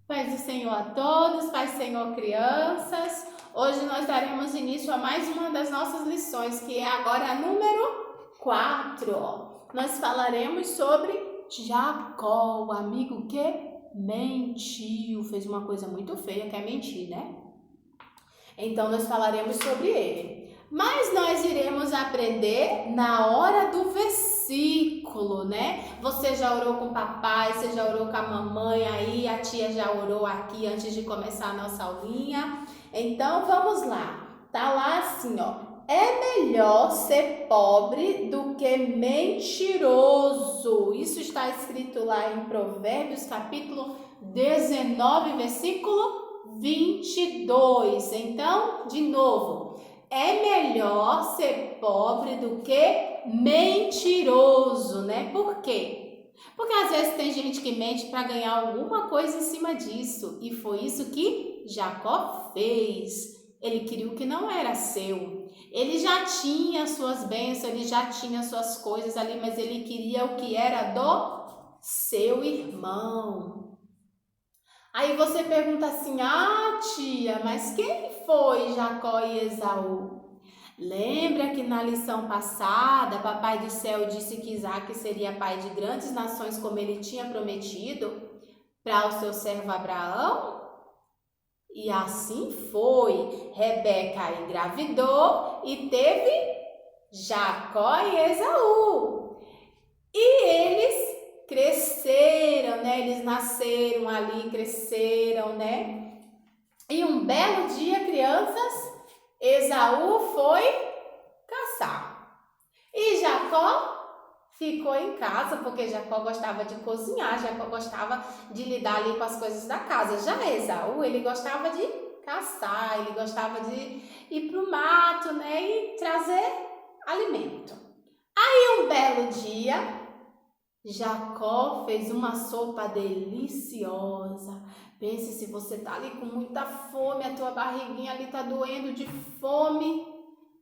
Paz do Senhor a todos, paz do Senhor crianças. Hoje nós daremos início a mais uma das nossas lições, que é agora a número 4. Nós falaremos sobre Jacó, o amigo que mentiu, fez uma coisa muito feia, que é mentir, né? Então nós falaremos sobre ele. Mas nós iremos aprender na hora do versículo, né? Você já orou com o papai, você já orou com a mamãe aí, a tia já orou aqui antes de começar a nossa aulinha. Então vamos lá. Tá lá assim, ó. É melhor ser pobre do que mentiroso. Isso está escrito lá em Provérbios, capítulo 19, versículo 22. Então, de novo, é melhor ser pobre do que mentiroso, né? Por quê? Porque às vezes tem gente que mente para ganhar alguma coisa em cima disso, e foi isso que Jacó fez. Ele queria o que não era seu. Ele já tinha suas bênçãos, ele já tinha suas coisas ali, mas ele queria o que era do seu irmão. Aí você pergunta assim: ah, tia, mas quem foi Jacó e Esaú? Lembra que na lição passada, Papai do Céu disse que Isaac seria pai de grandes nações, como ele tinha prometido para o seu servo Abraão? E assim foi. Rebeca engravidou e teve Jacó e Esaú. E eles cresceram, né? Eles nasceram ali, cresceram, né? E um belo dia, crianças, Esaú foi caçar. E Jacó ficou em casa, porque Jacó gostava de cozinhar, Jacó gostava de lidar ali com as coisas da casa. Já Esaú, ele gostava de caçar, ele gostava de ir para o mato, né? E trazer alimento. Aí um belo dia, Jacó fez uma sopa deliciosa. Pense, se você tá ali com muita fome, a tua barriguinha ali tá doendo de fome,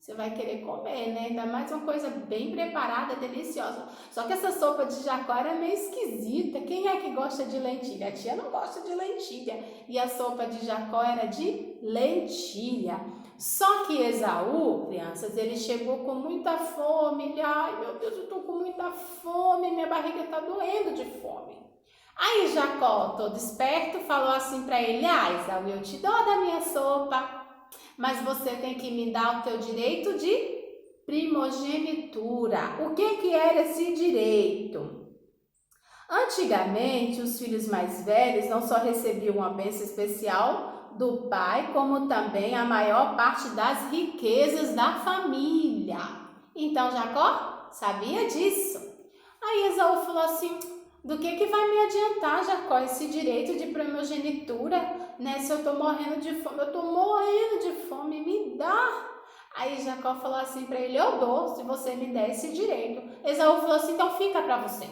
você vai querer comer, né? Ainda mais uma coisa bem preparada, deliciosa. Só que essa sopa de Jacó era meio esquisita. Quem é que gosta de lentilha? A tia não gosta de lentilha. E a sopa de Jacó era de lentilha. Só que Esaú, crianças, ele chegou com muita fome. Ele, ai meu Deus, eu tô com muita fome, minha barriga tá doendo de fome. Aí Jacó, todo esperto, falou assim para ele: ah, Esaú, eu te dou da minha sopa, mas você tem que me dar o teu direito de primogenitura. O que era esse direito? Antigamente, os filhos mais velhos não só recebiam uma bênção especial do pai, como também a maior parte das riquezas da família. Então, Jacó sabia disso. Aí Esaú falou assim: do que vai me adiantar, Jacó, esse direito de primogenitura, né? Se eu tô morrendo de fome, eu tô morrendo de fome, me dá. Aí Jacó falou assim para ele: eu dou, se você me der esse direito. Esaú falou assim: então fica para você.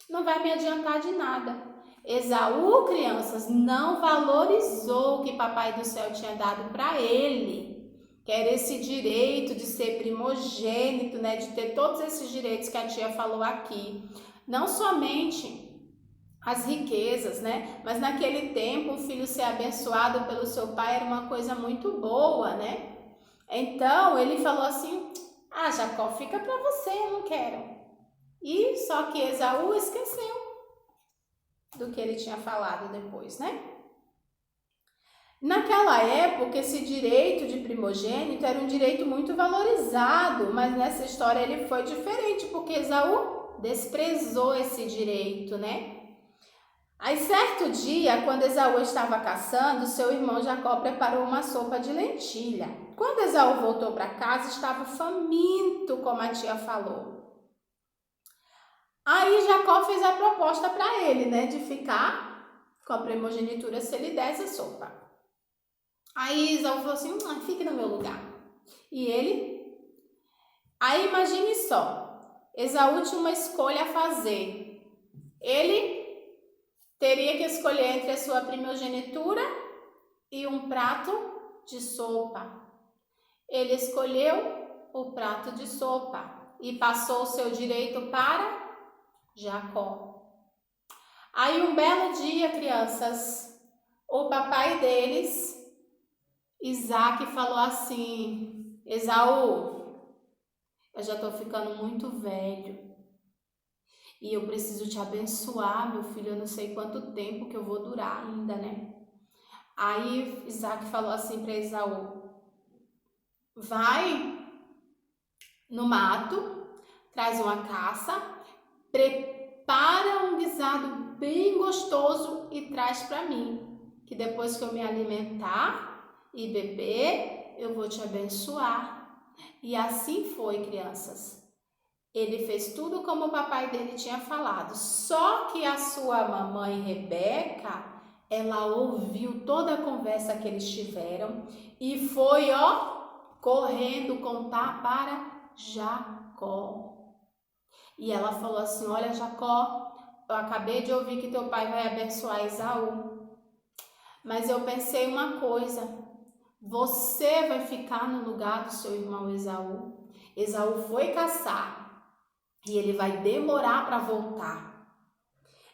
Não vai me adiantar de nada. Esaú, crianças, não valorizou o que Papai do Céu tinha dado para ele, que era esse direito de ser primogênito, né, de ter todos esses direitos que a tia falou aqui. Não somente as riquezas, né, mas naquele tempo um filho ser abençoado pelo seu pai era uma coisa muito boa, né? Então ele falou assim: ah, Jacó, fica para você, eu não quero. E só que Esaú esqueceu do que ele tinha falado depois, né? Naquela época, esse direito de primogênito era um direito muito valorizado, mas nessa história ele foi diferente, porque Esaú desprezou esse direito, né? Aí, certo dia, quando Esaú estava caçando, seu irmão Jacó preparou uma sopa de lentilha. Quando Esaú voltou para casa, estava faminto, como a tia falou. Aí Jacó fez a proposta para ele, né, de ficar com a primogenitura se ele desse a sopa. Aí Esaú falou assim: fique no meu lugar. E ele... Aí imagine só, Esaú tinha uma escolha a fazer. Ele teria que escolher entre a sua primogenitura e um prato de sopa. Ele escolheu o prato de sopa e passou o seu direito para Jacó. Aí um belo dia, crianças, O papai deles, Isaac, falou assim: Esaú, eu já estou ficando muito velho e eu preciso te abençoar, meu filho. Eu não sei quanto tempo que eu vou durar ainda, né? Aí Isaac falou assim para Esaú: vai no mato, traz uma caça, prepara um guisado bem gostoso e traz para mim, que depois que eu me alimentar e beber, eu vou te abençoar. E assim foi, crianças. Ele fez tudo como o papai dele tinha falado. Só que a sua mamãe Rebeca, ela ouviu toda a conversa que eles tiveram e foi, correndo contar para Jacó. E ela falou assim: olha, Jacó, eu acabei de ouvir que teu pai vai abençoar Esaú, mas eu pensei uma coisa: você vai ficar no lugar do seu irmão Esaú. Esaú foi caçar e ele vai demorar para voltar.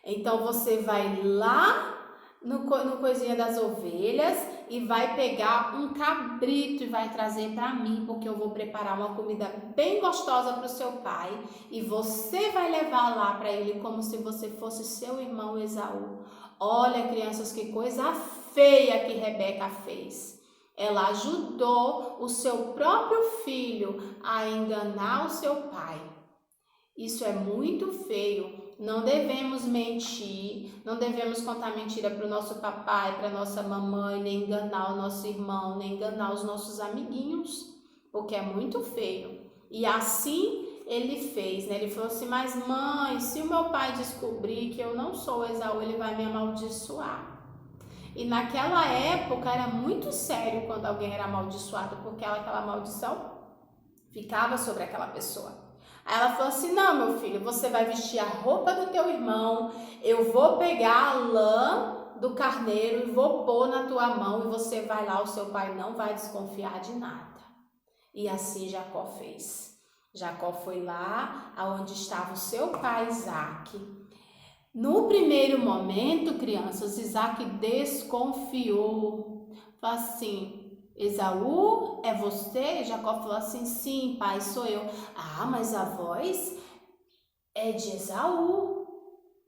Então você vai lá no coisinha das ovelhas e vai pegar um cabrito e vai trazer para mim, porque eu vou preparar uma comida bem gostosa para o seu pai e você vai levar lá para ele como se você fosse seu irmão Esaú. Olha, crianças, que coisa feia que Rebeca fez. Ela ajudou o seu próprio filho a enganar o seu pai. Isso é muito feio. Não devemos mentir, não devemos contar mentira para o nosso papai, para nossa mamãe, nem enganar o nosso irmão, nem enganar os nossos amiguinhos, porque é muito feio. E assim ele fez, né? Ele falou assim: mas mãe, se o meu pai descobrir que eu não sou Esaú, ele vai me amaldiçoar. E naquela época era muito sério quando alguém era amaldiçoado, porque aquela maldição ficava sobre aquela pessoa. Aí ela falou assim: não, meu filho, você vai vestir a roupa do teu irmão, eu vou pegar a lã do carneiro e vou pôr na tua mão e você vai lá, o seu pai não vai desconfiar de nada. E assim Jacó fez. Jacó foi lá aonde estava o seu pai Isaque. No primeiro momento, crianças, Isaque desconfiou. Falou assim: Esaú, é você? Jacó falou assim: sim, pai, sou eu. Ah, mas a voz é de Esaú.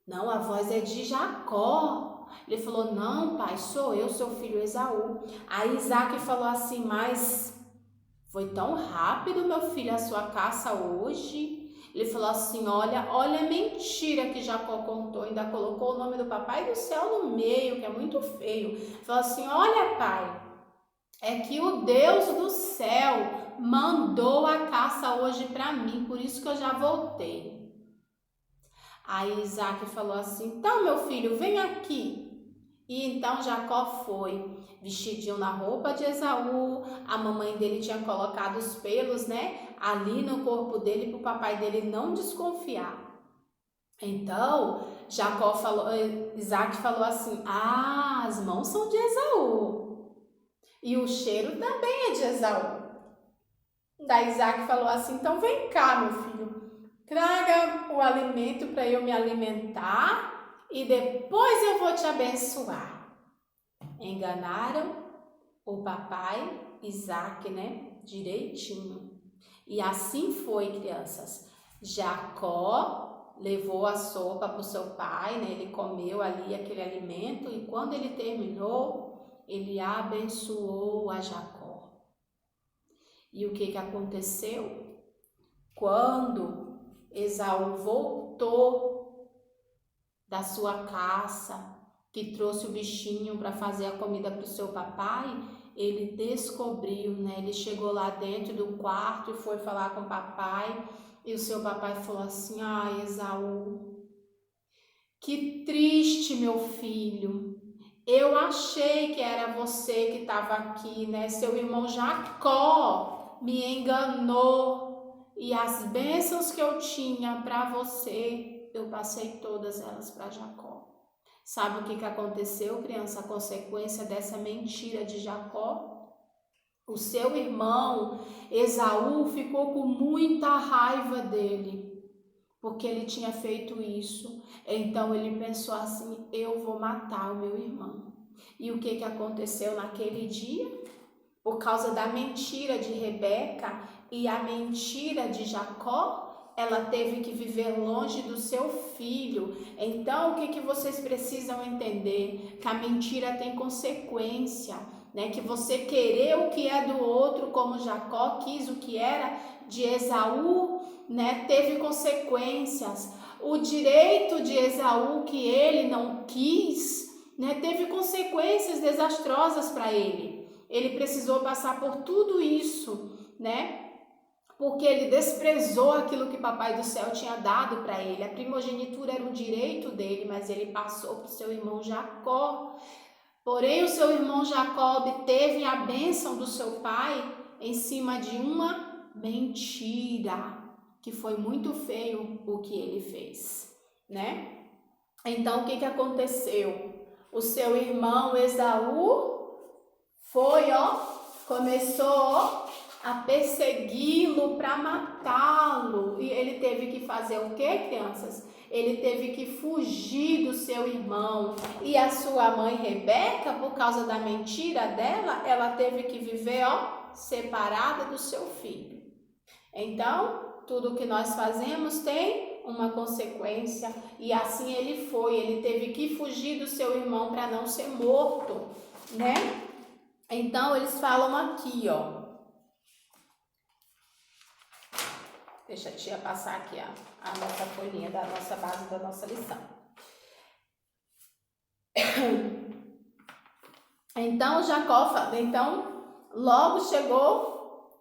Não, a voz é de Jacó. Ele falou: não, pai, sou eu, seu filho Esaú. Aí Isaac falou assim: mas foi tão rápido, meu filho, a sua caça hoje? Ele falou assim: olha a mentira que Jacó contou, ainda colocou o nome do papai do céu no meio, que é muito feio. Falou assim: olha, pai, é que o Deus do céu mandou a caça hoje para mim, por isso que eu já voltei. Aí Isaac falou assim: então, meu filho, vem aqui. E então Jacó foi, vestidinho na roupa de Esaú. A mamãe dele tinha colocado os pelos, né, ali no corpo dele, para o papai dele não desconfiar. Então Isaac falou assim: ah, as mãos são de Esaú. E o cheiro também é de Esaú. Daí Isaac falou assim: então vem cá, meu filho, traga o alimento para eu me alimentar e depois eu vou te abençoar. Enganaram o papai Isaac, né? Direitinho. E assim foi, crianças. Jacó levou a sopa para o seu pai, né? Ele comeu ali aquele alimento e quando ele terminou, ele abençoou a Jacó. E o que aconteceu? Quando Esaú voltou da sua caça, que trouxe o bichinho para fazer a comida para o seu papai, ele descobriu, né? Ele chegou lá dentro do quarto e foi falar com o papai, e o seu papai falou assim: ah, Esaú, que triste, meu filho. Eu achei que era você que estava aqui, né? Seu irmão Jacó me enganou e as bênçãos que eu tinha para você, eu passei todas elas para Jacó. Sabe o que aconteceu, criança? A consequência dessa mentira de Jacó? O seu irmão Esaú ficou com muita raiva dele, porque ele tinha feito isso. Então ele pensou assim: eu vou matar o meu irmão. E o que aconteceu naquele dia? Por causa da mentira de Rebeca e a mentira de Jacó, ela teve que viver longe do seu filho. Então, o que vocês precisam entender? Que a mentira tem consequência, né? Que você querer o que é do outro, como Jacó quis o que era de Esaú, né? Teve consequências. O direito de Esaú que ele não quis, né? Teve consequências desastrosas para ele. Ele precisou passar por tudo isso, né? Porque ele desprezou aquilo que Papai do Céu tinha dado para ele. A primogenitura era um direito dele, mas ele passou para o seu irmão Jacó. Porém, o seu irmão Jacó obteve a bênção do seu pai em cima de uma mentira, que foi muito feio o que ele fez, né? Então, o que aconteceu? O seu irmão Esaú começou a persegui-lo para matá-lo. E ele teve que fazer o quê, crianças? Ele teve que fugir do seu irmão. E a sua mãe Rebeca, por causa da mentira dela, ela teve que viver, separada do seu filho. Então, tudo que nós fazemos tem uma consequência. E assim ele teve que fugir do seu irmão para não ser morto, né? Então, eles falam aqui, Deixa a tia passar aqui a nossa folhinha da nossa base da nossa lição. Então, logo chegou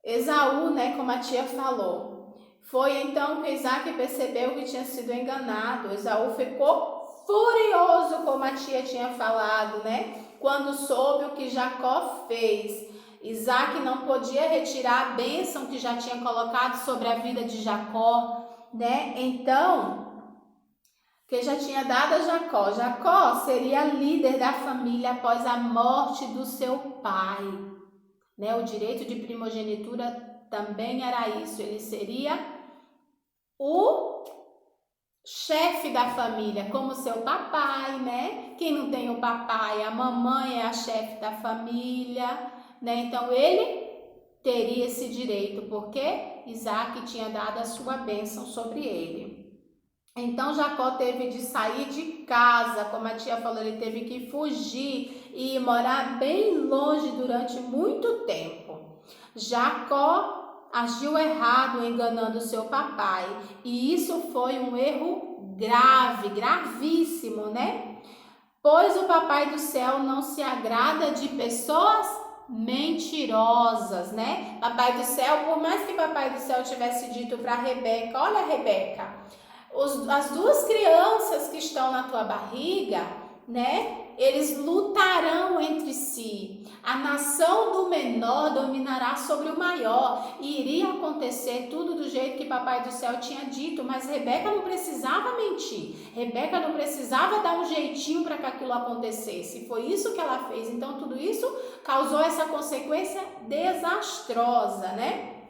Esaú, né, como a tia falou. Foi então que Isaac percebeu que tinha sido enganado. Esaú ficou furioso, como a tia tinha falado, né? Quando soube o que Jacó fez. Isaac não podia retirar a bênção que já tinha colocado sobre a vida de Jacó, né? Então, que já tinha dado a Jacó. Jacó seria líder da família após a morte do seu pai, né? O direito de primogenitura também era isso. Ele seria o chefe da família, como seu papai, né? Quem não tem o papai, a mamãe é a chefe da família, né? Então, ele teria esse direito, porque Isaac tinha dado a sua bênção sobre ele. Então, Jacó teve de sair de casa, como a tia falou, ele teve que fugir e morar bem longe durante muito tempo. Jacó agiu errado enganando seu papai, e isso foi um erro grave, gravíssimo, né? Pois o Papai do Céu não se agrada de pessoas mentirosas, né? Papai do Céu, por mais que Papai do Céu tivesse dito para Rebeca, olha Rebeca, as duas crianças que estão na tua barriga, né? Eles lutarão entre si. A nação do menor dominará sobre o maior. E iria acontecer tudo do jeito que Papai do Céu tinha dito. Mas Rebeca não precisava mentir. Rebeca não precisava dar um jeitinho para que aquilo acontecesse. Foi isso que ela fez. Então, tudo isso causou essa consequência desastrosa, né?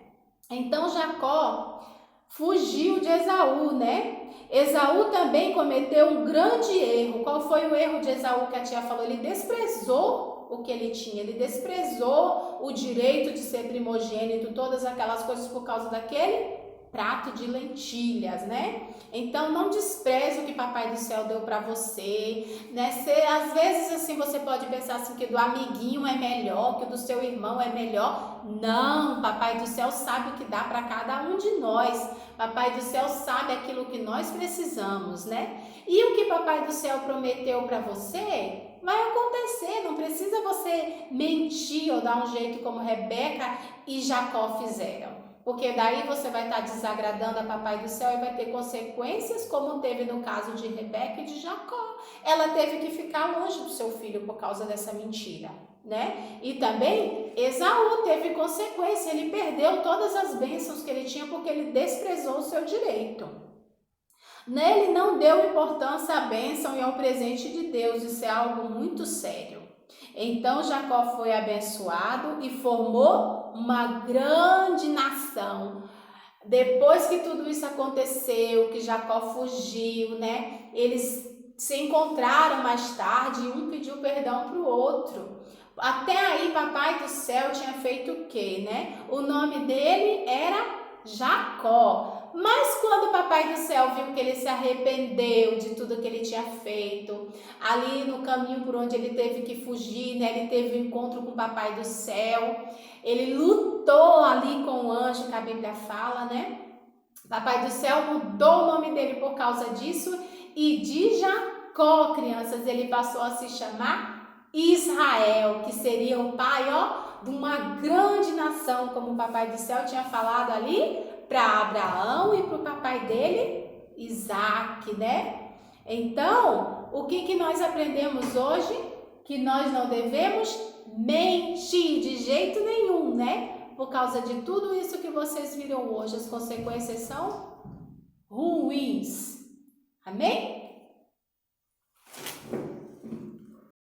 Então, Jacó fugiu de Esaú, né? Esaú também cometeu um grande erro. Qual foi o erro de Esaú que a tia falou? Ele desprezou o que ele tinha, ele desprezou o direito de ser primogênito, todas aquelas coisas por causa daquele prato de lentilhas, né? Então, não despreze o que Papai do Céu deu para você, né? Às vezes, assim, você pode pensar assim, que do amiguinho é melhor, que do seu irmão é melhor. Não, Papai do Céu sabe o que dá para cada um de nós. Papai do Céu sabe aquilo que nós precisamos, né? E o que Papai do Céu prometeu para você vai acontecer. Não precisa você mentir ou dar um jeito como Rebeca e Jacó fizeram. Porque daí você vai estar desagradando a Papai do Céu e vai ter consequências, como teve no caso de Rebeca e de Jacó. Ela teve que ficar longe do seu filho por causa dessa mentira, né? E também Esaú teve consequência, ele perdeu todas as bênçãos que ele tinha porque ele desprezou o seu direito. Nele não deu importância à bênção e ao presente de Deus, isso é algo muito sério. Então Jacó foi abençoado e formou uma grande nação. Depois que tudo isso aconteceu, que Jacó fugiu, né? Eles se encontraram mais tarde, um pediu perdão perdão para o outro. Até aí, Papai do Céu tinha feito o quê, né? O nome dele era Jacó. Mas quando o Papai do Céu viu que ele se arrependeu de tudo que ele tinha feito, ali no caminho por onde ele teve que fugir, né? Ele teve um encontro com o Papai do Céu, ele lutou ali com o anjo, que a Bíblia fala, né? Papai do Céu mudou o nome dele por causa disso, e de Jacó, crianças, ele passou a se chamar Israel, que seria o pai, de uma grande nação, como o Papai do Céu tinha falado ali para Abraão e para o papai dele, Isaac, né? Então, o que nós aprendemos hoje? Que nós não devemos mentir de jeito nenhum, né? Por causa de tudo isso que vocês viram hoje, as consequências são ruins. Amém?